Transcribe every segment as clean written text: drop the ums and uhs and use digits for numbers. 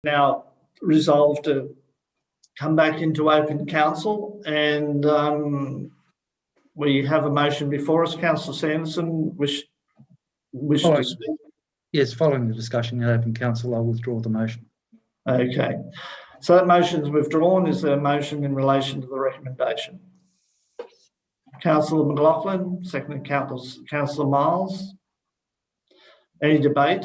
now resolved to come back into open council, and we have a motion before us. Councillor Sanderson wish to speak. Yes, following the discussion in open council, I'll withdraw the motion. Okay, so that motion is withdrawn. Is there a motion in relation to the recommendation? Councillor McLaughlin, seconded Councillor Miles. Any debate?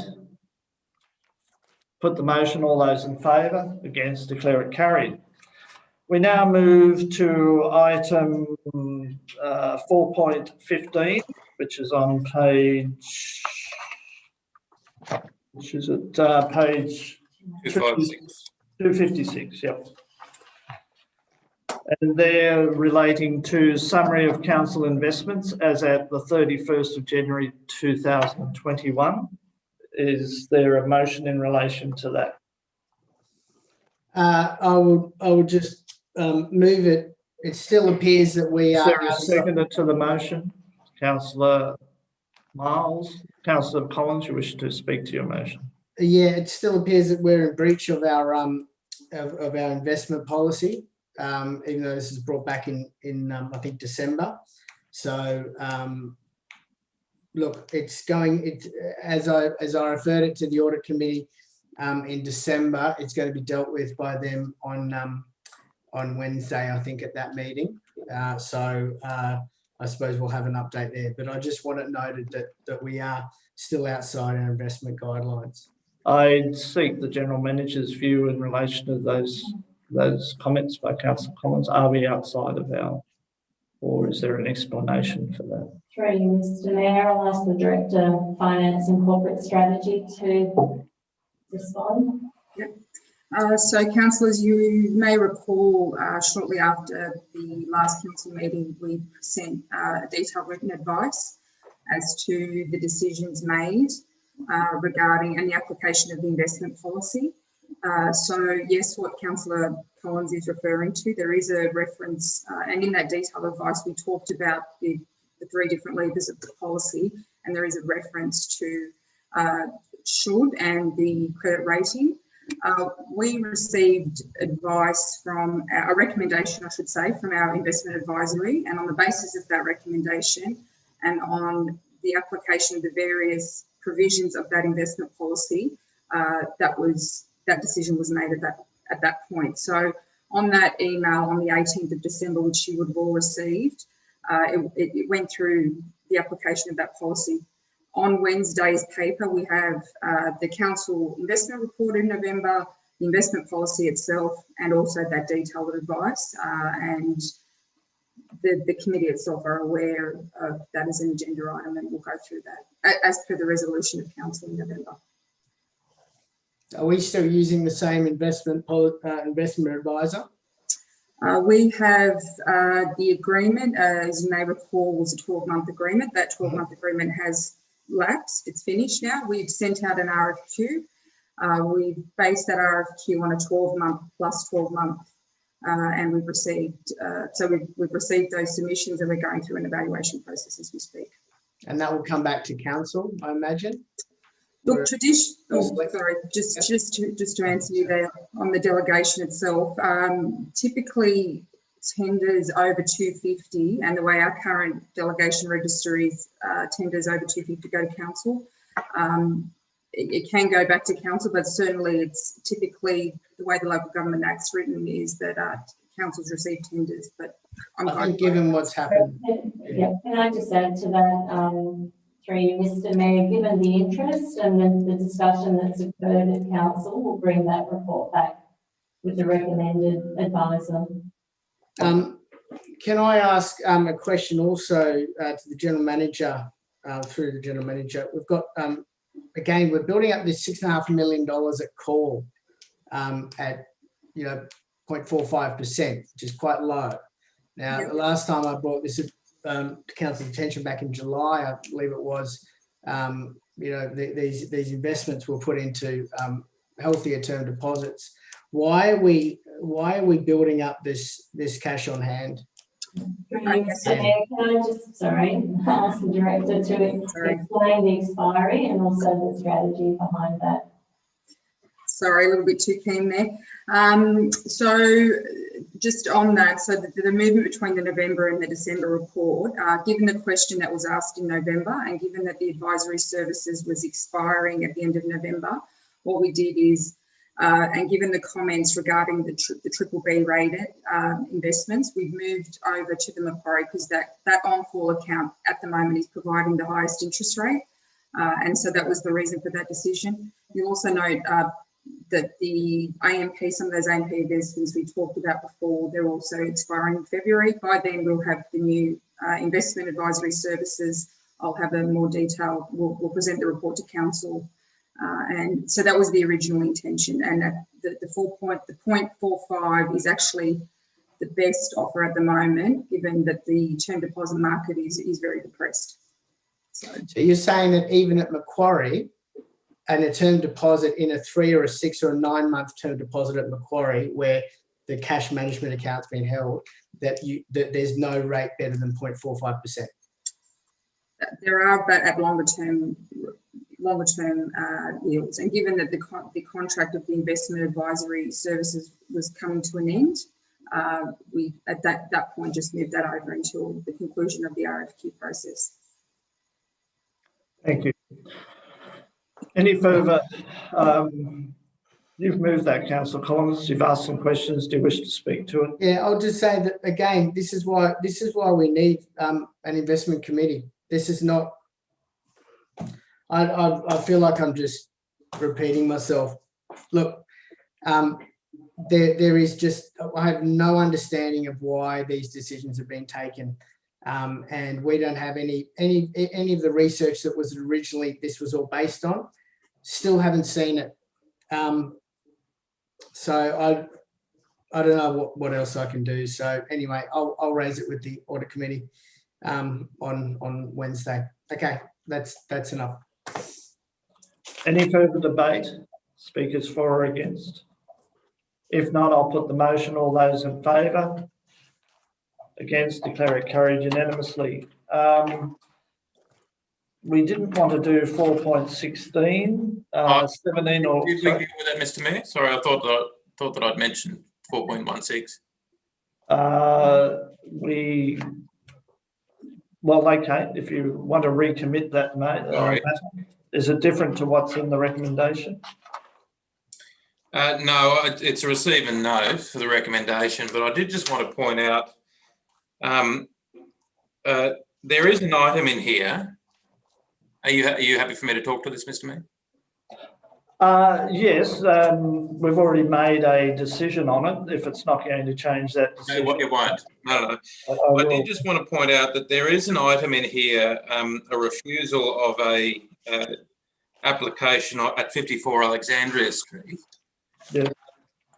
Put the motion. All those in favour? Against? Declare it carried. We now move to item 4.15, which is on page. Which is at page 256. 256. Yep. And they're relating to summary of council investments as at the 31st of January 2021. Is there a motion in relation to that? I would just move it. It still appears that we are. Is there a seconder to the motion? Councillor Miles, Councillor Collins, you wish to speak to your motion? Yeah, it still appears that we're in breach of our investment policy, even though this is brought back in I think December. So look, it's going. As I referred it to the audit committee in December, it's going to be dealt with by them on Wednesday, I think, at that meeting. I suppose we'll have an update there. But I just want it noted that we are still outside our investment guidelines. I seek the General Manager's view in relation to those comments by Councillor Collins. Are we outside of our, or is there an explanation for that? Through you, Mr. Mayor, I'll ask the Director of Finance and Corporate Strategy to respond. Yep. So, councillors, you may recall shortly after the last council meeting, we sent detailed written advice as to the decisions made regarding and the application of the investment policy. So, yes, what Councillor Collins is referring to, there is a reference, and in that detailed advice, we talked about the three different levers of the policy, and there is a reference to should and the credit rating. We received advice from a recommendation, I should say, from our investment advisory, and on the basis of that recommendation and on the application of the various provisions of that investment policy, that decision was made at that point. So on that email on the 18th of December, which you would have all received, it went through the application of that policy. On Wednesday's paper, we have the council investment report in November, the investment policy itself, and also that detailed advice. And the committee itself are aware of that as an agenda item, and we'll go through that as per the resolution of council in November. Are we still using the same investment advisor? We have the agreement, as you may recall, was a 12-month agreement. That 12-month agreement has lapsed. It's finished now. We've sent out an RFQ. We've based that RFQ on a 12-month plus 12-month, and we've received we've received those submissions, and we're going through an evaluation process as we speak. And that will come back to council, I imagine. Look, just to answer you there on the delegation itself, typically tenders over 250, and the way our current delegation register is, tenders over 250 go to council. It can go back to council, but certainly it's typically the way the Local Government Act's written is that councils receive tenders. But I think given what's happened. Yeah, can I just add to that? Through you, Mr. Mayor, given the interest and the discussion that's occurred at council, we'll bring that report back with the recommended advisor. Can I ask a question also to the General Manager, through the General Manager? We've got, again, we're building up this $6.5 million at call at, 0.45%, which is quite low. Now, the last time I brought this to council's attention back in July, I believe it was, these investments were put into healthier term deposits. Why are we building up this cash on hand? Can I just, ask the Director to explain the expiry and also the strategy behind that? Sorry, a little bit too keen there. So just on that, so the movement between the November and the December report, given the question that was asked in November and given that the advisory services was expiring at the end of November, what we did is, and given the comments regarding the triple B rated investments, we've moved over to the Macquarie because that on-call account at the moment is providing the highest interest rate. And so that was the reason for that decision. You'll also note that the AMP, some of those AMP investments we talked about before, they're also expiring in February. By then we'll have the new investment advisory services. I'll have a more detailed, we'll present the report to council. And so that was the original intention. And the 0.45 is actually the best offer at the moment, given that the term deposit market is very depressed. So you're saying that even at Macquarie, and a term deposit in a 3 or a 6 or a 9 month term deposit at Macquarie, where the cash management account's been held, that there's no rate better than 0.45%. There are, but at longer term yields, and given that the contract of the investment advisory services was coming to an end, we at that point just moved that over until the conclusion of the RFQ process. Thank you. Any further? You've moved that, Councillor Collins. You've asked some questions. Do you wish to speak to it? Yeah, I'll just say that again. This is why we need an investment committee. This is not. I feel like I'm just repeating myself. Look, there is just, I have no understanding of why these decisions have been taken. And we don't have any of the research that was originally this was all based on. Still haven't seen it. So I don't know what else I can do. So anyway, I'll raise it with the audit committee on Wednesday. Okay, that's enough. Any further debate? Speakers for or against? If not, I'll put the motion. All those in favour? Against, declare it carried unanimously. We didn't want to do 4.16, 17 or... Did we deal with that, Mr Mayor? Sorry, I thought that I'd mentioned 4.16. Well, okay, if you want to recommit that, mate. Is it different to what's in the recommendation? No, it's a receive and no for the recommendation, but I did just want to point out there is an item in here. Are you happy for me to talk to this, Mr Mayor? Yes, we've already made a decision on it. If it's not going to change that decision. No, it won't. No. I did just want to point out that there is an item in here, a refusal of a application at 54 Alexandria Street. Yeah.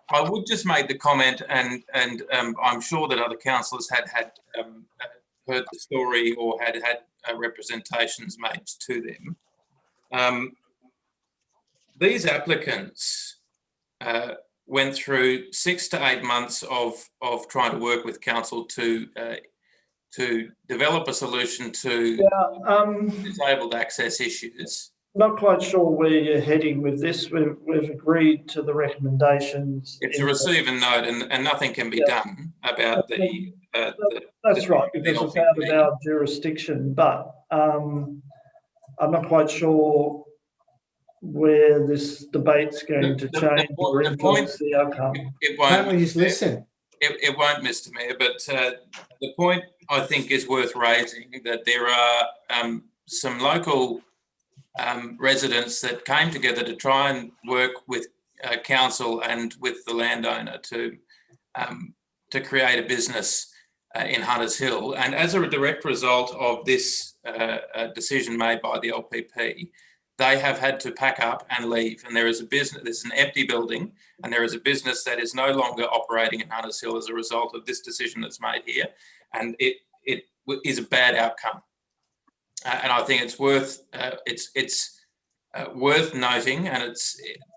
I would just make the comment, and I'm sure that other councillors had heard the story or had representations made to them. These applicants went through 6 to 8 months of trying to work with council to develop a solution to disabled access issues. Not quite sure where you're heading with this. We've agreed to the recommendations. It's a receive and note, and nothing can be done about the. That's right, because it's out of our jurisdiction. But I'm not quite sure where this debate's going to change or influence the outcome. It won't. Can't we just listen? It won't, Mr Mayor. But the point I think is worth raising that there are some local residents that came together to try and work with council and with the landowner to create a business in Hunters Hill. And as a direct result of this decision made by the LPP, they have had to pack up and leave. And there is a business, there's an empty building, and there is a business that is no longer operating in Hunters Hill as a result of this decision that's made here. And it is a bad outcome. And I think it's worth worth noting, and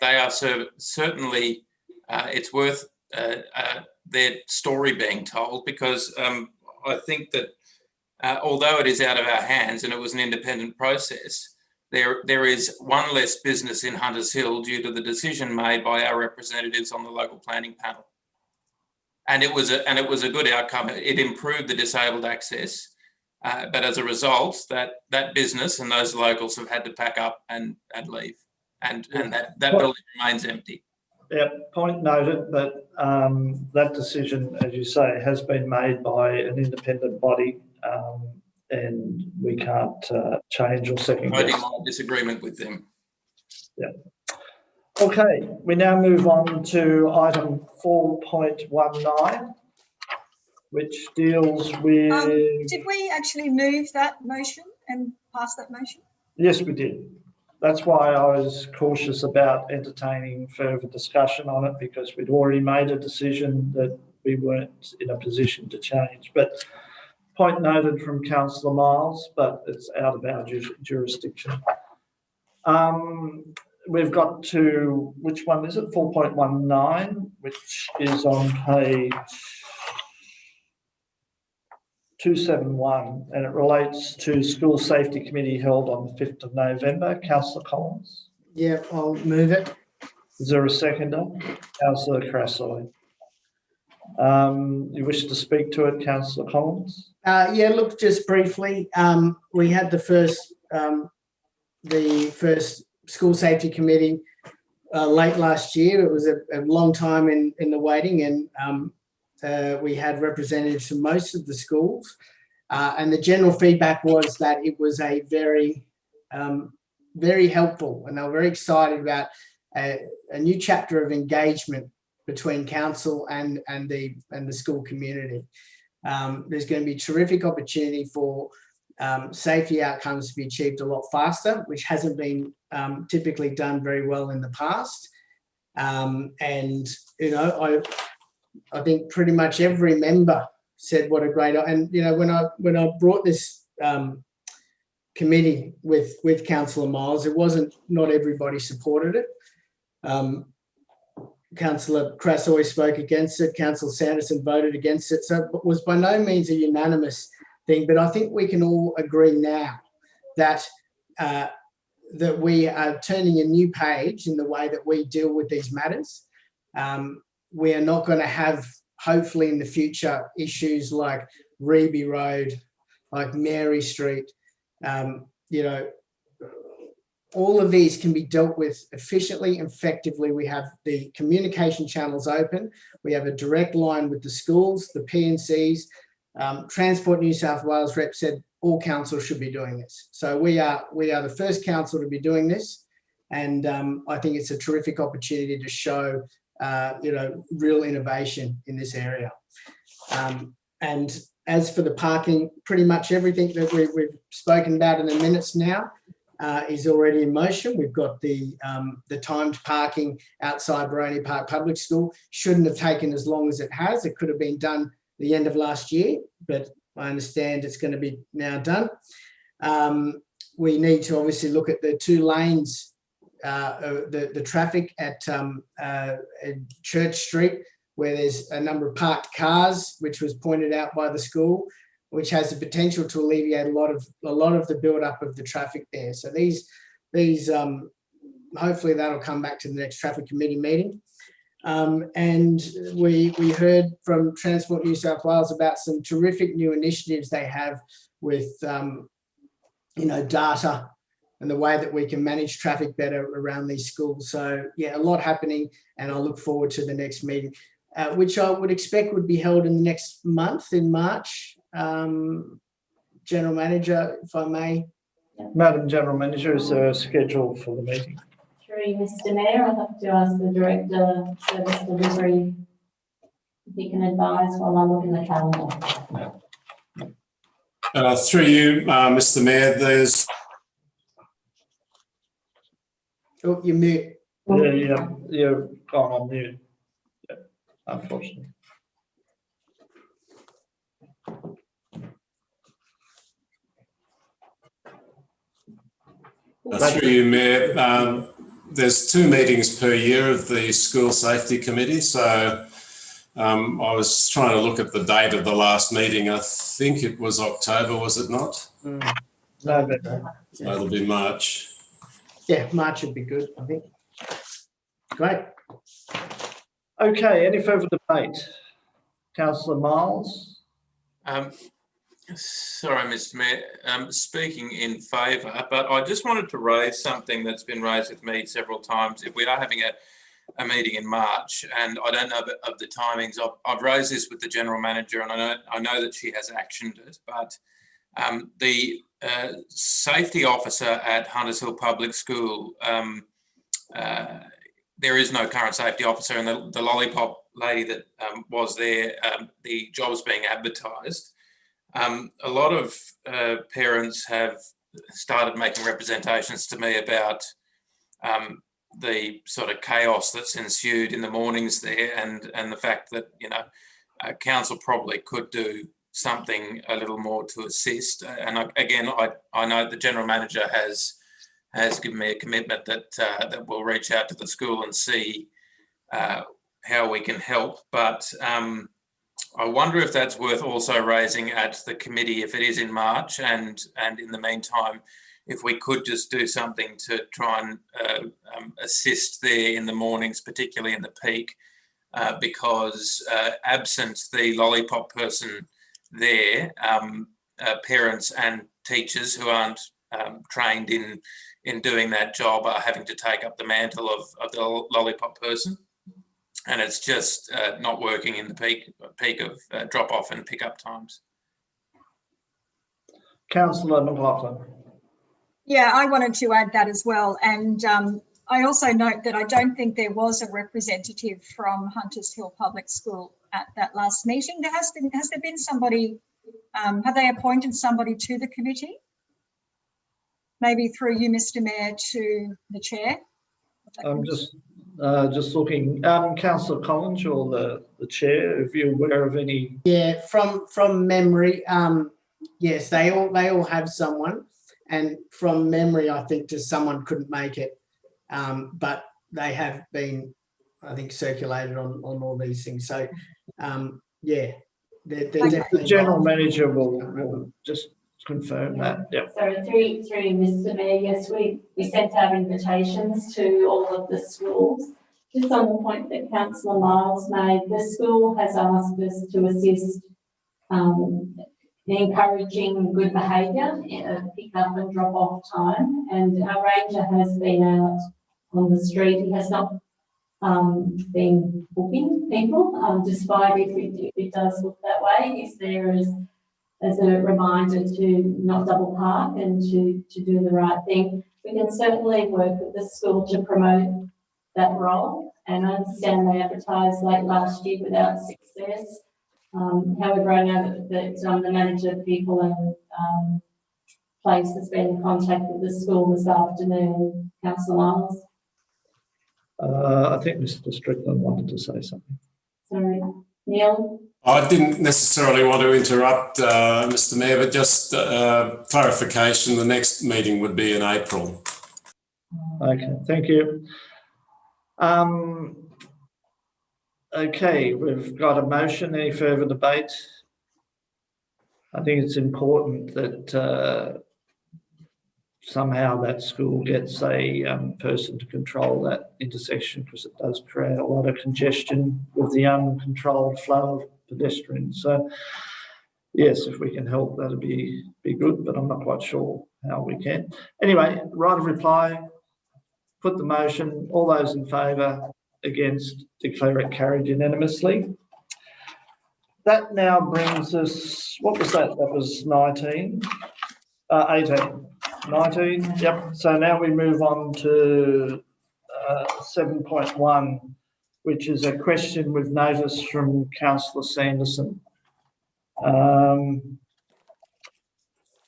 they are certainly it's worth their story being told, because I think that although it is out of our hands and it was an independent process, there is one less business in Hunters Hill due to the decision made by our representatives on the local planning panel. And it was a good outcome. It improved the disabled access, but as a result, that business and those locals have had to pack up and leave, and that building remains empty. Yeah, point noted, but that decision, as you say, has been made by an independent body, and we can't change or second guess. Voting my disagreement with them. Yeah. Okay, we now move on to item 4.19, which deals with. Did we actually move that motion and pass that motion? Yes, we did. That's why I was cautious about entertaining further discussion on it, because we'd already made a decision that we weren't in a position to change. But point noted from Councillor Miles, but it's out of our jurisdiction. We've got to, which one is it? 4.19, which is on page 271, and it relates to School Safety Committee held on the 5th of November. Councillor Collins? Yeah, I'll move it. Is there a seconder? Councillor Crassoy. You wish to speak to it, Councillor Collins? Yeah, look, just briefly, we had the first School Safety Committee late last year. It was a long time in the waiting, and we had representatives from most of the schools, and the general feedback was that it was a very, very helpful, and they were very excited about a new chapter of engagement between council and the school community. There's going to be terrific opportunity for safety outcomes to be achieved a lot faster, which hasn't been typically done very well in the past. And you know, I think pretty much every member said what a great, and you know, when I brought this committee with Councillor Miles, it wasn't, not everybody supported it. Councillor Crassoy spoke against it. Councillor Sanderson voted against it. So it was by no means a unanimous thing, but I think we can all agree now that that we are turning a new page in the way that we deal with these matters. We are not going to have, hopefully in the future, issues like Reeby Road, like Mary Street. You know, all of these can be dealt with efficiently, effectively. We have the communication channels open. We have a direct line with the schools, the PNCs. Transport New South Wales rep said all councils should be doing this. So we are the first council to be doing this, and I think it's a terrific opportunity to show you know, real innovation in this area. And as for the parking, pretty much everything that we've spoken about in the minutes now is already in motion. We've got the timed parking outside Baroni Park Public School. Shouldn't have taken as long as it has. It could have been done the end of last year, but I understand it's going to be now done. We need to obviously look at the 2 lanes, the traffic at Church Street, where there's a number of parked cars, which was pointed out by the school, which has the potential to alleviate a lot of the build-up of the traffic there. So these hopefully that'll come back to the next traffic committee meeting. And we heard from Transport New South Wales about some terrific new initiatives they have with you know, data and the way that we can manage traffic better around these schools. So yeah, a lot happening, and I look forward to the next meeting, which I would expect would be held in the next month in March. General Manager, if I may. Madam General Manager, is there a schedule for the meeting? Through you, Mr. Mayor, I'd have to ask the Director Service Delivery if he can advise while I look in the calendar. Through you, Mr. Mayor, there's. Oh, you're mute. Yeah, you're gone on mute. Yeah, unfortunately. Through you, Mayor, there's 2 meetings per year of the School Safety Committee. So I was trying to look at the date of the last meeting. I think it was October, was it not? November. So it'll be March. Yeah, March would be good, I think. Great. Okay, any further debate? Councillor Miles? Sorry, Mr. Mayor, speaking in favour, but I just wanted to raise something that's been raised with me several times. If we are having a meeting in March, and I don't know of the timings, I've raised this with the General Manager, and I know that she has actioned it, but the safety officer at Hunters Hill Public School, there is no current safety officer, and the lollipop lady that was there, the job's being advertised. A lot of parents have started making representations to me about the sort of chaos that's ensued in the mornings there, and the fact that, you know, council probably could do something a little more to assist. And I know the General Manager has given me a commitment that we'll reach out to the school and see how we can help. But I wonder if that's worth also raising at the committee if it is in March, and in the meantime, if we could just do something to try and assist there in the mornings, particularly in the peak, because absent the lollipop person there, parents and teachers who aren't trained in doing that job are having to take up the mantle of the lollipop person. And it's just not working in the peak of drop-off and pick-up times. Councillor McLaughlin. Yeah, I wanted to add that as well. And I also note that I don't think there was a representative from Hunters Hill Public School at that last meeting. Has there been somebody, have they appointed somebody to the committee? Maybe through you, Mr. Mayor, to the chair? I'm just looking. Councillor Collins, you're the chair. If you're aware of any? Yeah, from memory, yes, they all have someone, and from memory, I think just someone couldn't make it, but they have been, I think, circulated on all these things. So, yeah, they're definitely. The General Manager will just confirm that. Yep. So through Mr. Mayor, yes, we sent out invitations to all of the schools. Just on the point that Councillor Miles made, the school has asked us to assist in encouraging good behaviour, pick up and drop off time, and our ranger has been out on the street. He has not been booking people, despite if it does look that way. He's there as a reminder to not double park and to do the right thing. We can certainly work with the school to promote that role, and I understand they advertised late last year without success. However, I know that the manager of people and place has been in contact with the school this afternoon. Councillor Miles. I think Mr. Strickland wanted to say something. Sorry, Neil. I didn't necessarily want to interrupt, Mr. Mayor, but just clarification, the next meeting would be in April. Okay, thank you. Okay, we've got a motion. Any further debate? I think it's important that somehow that school gets a person to control that intersection, because it does create a lot of congestion with the uncontrolled flow of pedestrians. So yes, if we can help, that'd be good, but I'm not quite sure how we can. Anyway, right of reply, put the motion. All those in favour, against, declare it carried unanimously. That now brings us, what was that? That was 18. 19, yep. So now we move on to 7.1, which is a question with notice from Councillor Sanderson.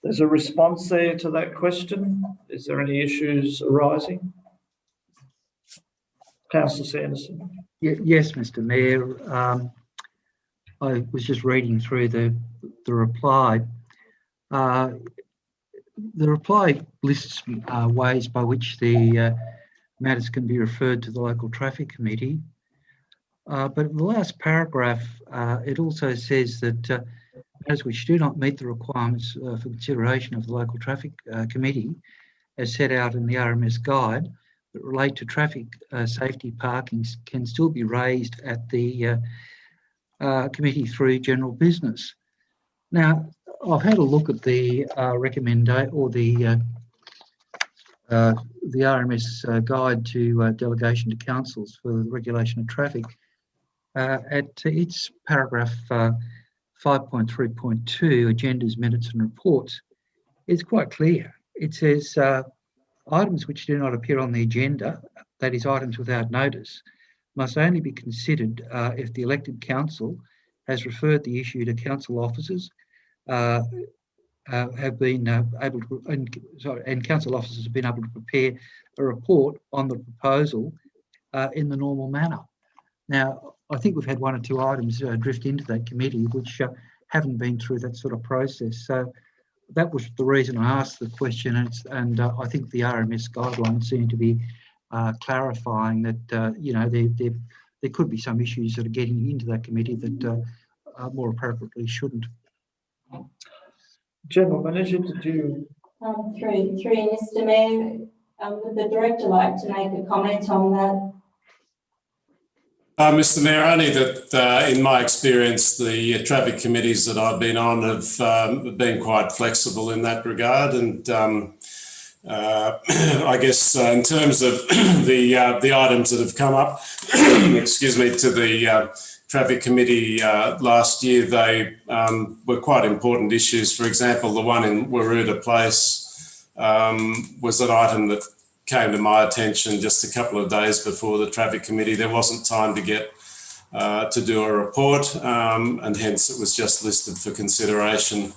There's a response there to that question. Is there any issues arising? Councillor Sanderson. Yes, Mr. Mayor. I was just reading through the reply. The reply lists ways by which the matters can be referred to the local traffic committee. But in the last paragraph, it also says that matters which do not meet the requirements for consideration of the local traffic committee as set out in the RMS guide that relate to traffic safety parking can still be raised at the committee through general business. Now, I've had a look at the the RMS guide to delegation to councils for the regulation of traffic. At its paragraph 5.3.2, agendas, minutes and reports, it's quite clear. It says items which do not appear on the agenda, that is items without notice, must only be considered if the elected council has referred the issue to council officers have been able to, and council officers have been able to prepare a report on the proposal in the normal manner. Now, I think we've had one or two items drift into that committee which haven't been through that sort of process. So that was the reason I asked the question, and I think the RMS guidelines seem to be clarifying that you know there could be some issues that are getting into that committee that more appropriately shouldn't. General Manager, did you? Through Mr. Mayor, would the director like to make a comment on that? Mr. Mayor, only that in my experience, the traffic committees that I've been on have been quite flexible in that regard. And I guess in terms of the items that have come up, excuse me, to the traffic committee last year, they were quite important issues. For example, the one in Waruda Place was an item that came to my attention just a couple of days before the traffic committee. There wasn't time to get to do a report, and hence it was just listed for consideration.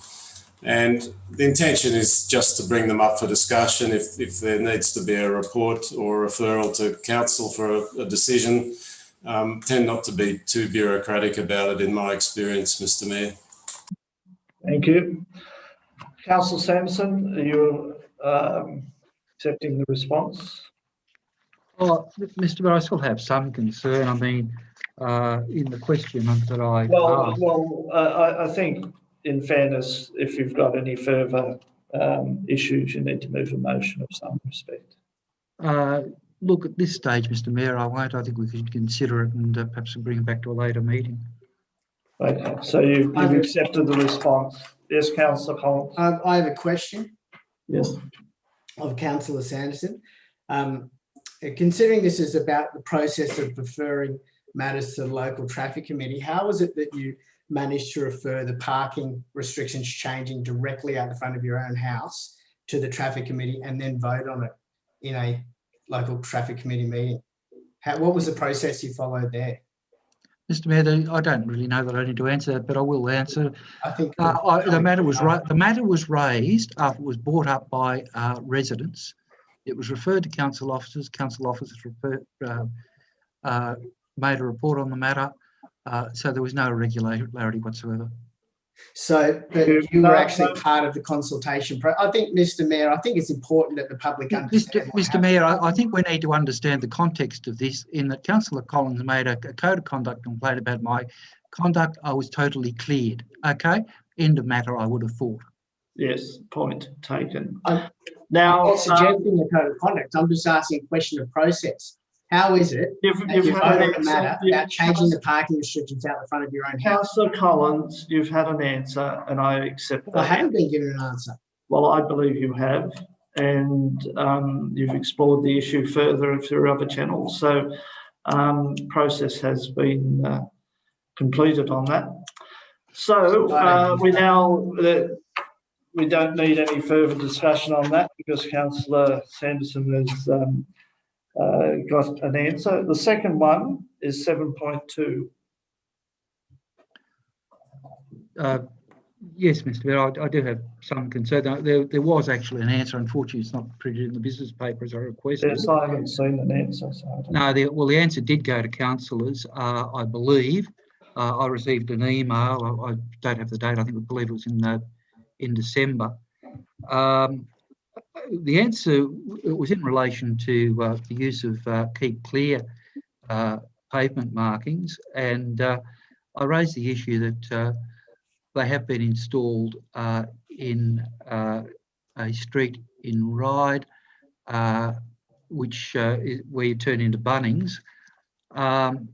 And the intention is just to bring them up for discussion. If there needs to be a report or a referral to council for a decision, tend not to be too bureaucratic about it, in my experience, Mr. Mayor. Thank you. Councillor Sanderson, are you accepting the response? Oh, Mr. Mayor, I still have some concern. I mean, in the question that I asked. Well, I think, in fairness, if you've got any further issues, you need to move a motion of some respect. Look, at this stage, Mr. Mayor, I won't. I think we should consider it and perhaps bring it back to a later meeting. Okay, so you've accepted the response. Yes, Councillor Collins. I have a question. Yes. Of Councillor Sanderson. Considering this is about the process of referring matters to the local traffic committee, how was it that you managed to refer the parking restrictions changing directly out the front of your own house to the traffic committee and then vote on it in a local traffic committee meeting? What was the process you followed there? Mr. Mayor, I don't really know that I need to answer that, but I will answer. I think the matter was raised after it was brought up by residents. It was referred to council officers. Council officers made a report on the matter, so there was no irregularity whatsoever. So, but you were actually part of the consultation. I think, Mr. Mayor, I think it's important that the public understand. Mr. Mayor, I think we need to understand the context of this, in that Councillor Collins made a code of conduct complaint about my conduct. I was totally cleared. Okay, end of matter, I would have thought. Yes, point taken. I'm Now, not suggesting the code of conduct. I'm just asking a question of process. How is it you've you had vote an on the matter answer. about changing the parking restrictions out the front of your own house? Councillor Collins, you've had an answer, and I accept that. I haven't been given an answer. Well, I believe you have, and you've explored the issue further through other channels. So, process has been completed on that. So we don't need any further discussion on that because Councillor Sanderson has got an answer. The second one is 7.2. Yes, Mr. Mayor, I do have some concern. There was actually an answer. Unfortunately, it's not printed in the business paper as I requested. Yes, I haven't seen an answer. So the answer did go to councillors, I believe. I received an email. I don't have the date. I believe it was in December. The answer was in relation to the use of keep clear pavement markings, and I raised the issue that they have been installed in a street in Ryde which is where you turn into Bunnings. So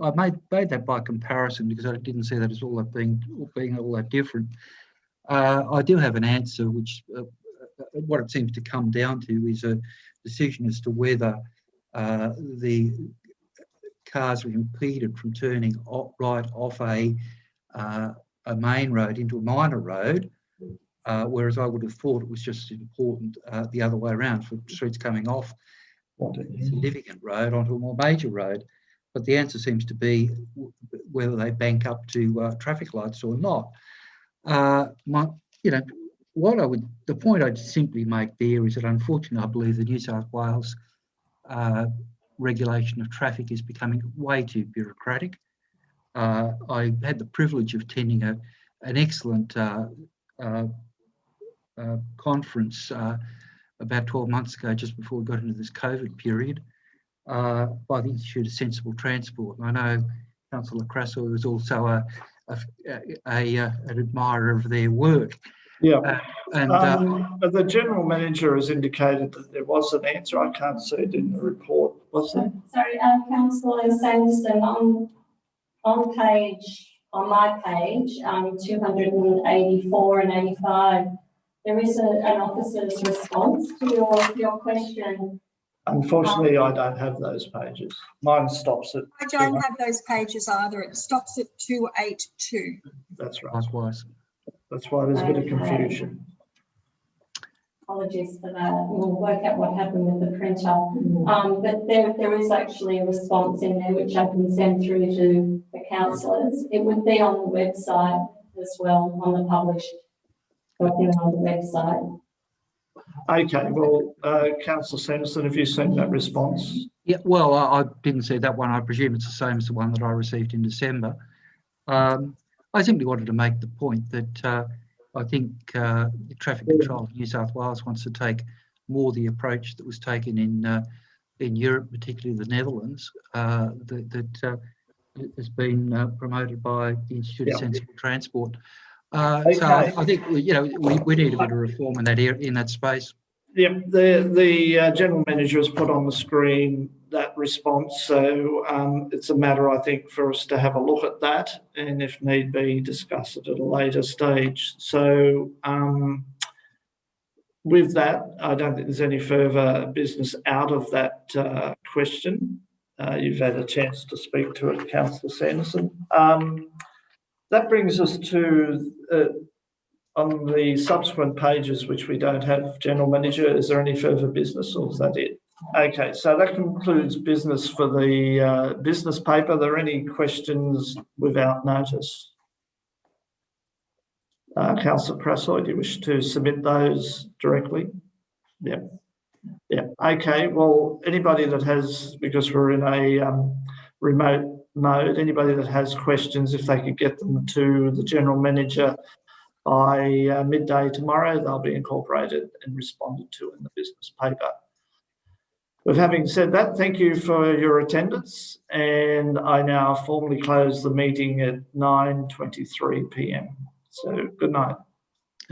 I made that by comparison because I didn't see that as all that being all that different. I do have an answer, which what it seems to come down to is a decision as to whether the cars were impeded from turning right off a main road into a minor road, whereas I would have thought it was just important the other way around for streets coming off a significant road onto a more major road. But the answer seems to be whether they bank up to traffic lights or not. The point I'd simply make there is that unfortunately I believe the New South Wales regulation of traffic is becoming way too bureaucratic. I had the privilege of attending an excellent conference about 12 months ago, just before we got into this COVID period, by the Institute of Sensible Transport. And I know Councillor Crasso was also an admirer of their work. Yeah. But the General Manager has indicated that there was an answer. I can't see it in the report. Was there? Sorry, Councillor Sanderson, on my page, 284 and 85, there is an officer's response to your question. Unfortunately, I don't have those pages. Mine stops at... I don't have those pages either. It stops at 282. That's right. Likewise. That's why there's a bit of confusion. Apologies for that. We'll work out what happened with the printer. But there is actually a response in there which I can send through to the councillors. It would be on the website as well, on the published document on the website. Okay, well, Councillor Sanderson, have you seen that response? Yeah, well, I didn't see that one. I presume it's the same as the one that I received in December. I simply wanted to make the point that I think the Traffic Control of New South Wales wants to take more the approach that was taken in Europe, particularly the Netherlands, that has been promoted by the Institute of Sensible Transport. So I think we need a bit of reform in that space. Yeah, the General Manager has put on the screen that response, so it's a matter, I think, for us to have a look at that and, if need be, discuss it at a later stage. So with that, I don't think there's any further business out of that question. You've had a chance to speak to it, Councillor Sanderson. That brings us to, on the subsequent pages, which we don't have, General Manager, is there any further business or is that it? Okay, so that concludes business for the business paper. Are there any questions without notice? Councillor Crasso, do you wish to submit those directly? Yeah. Yeah, okay, well, anybody that has, because we're in a remote mode, anybody that has questions, if they could get them to the General Manager by midday tomorrow, they'll be incorporated and responded to in the business paper. With having said that, thank you for your attendance, and I now formally close the meeting at 9:23 p.m. So good night.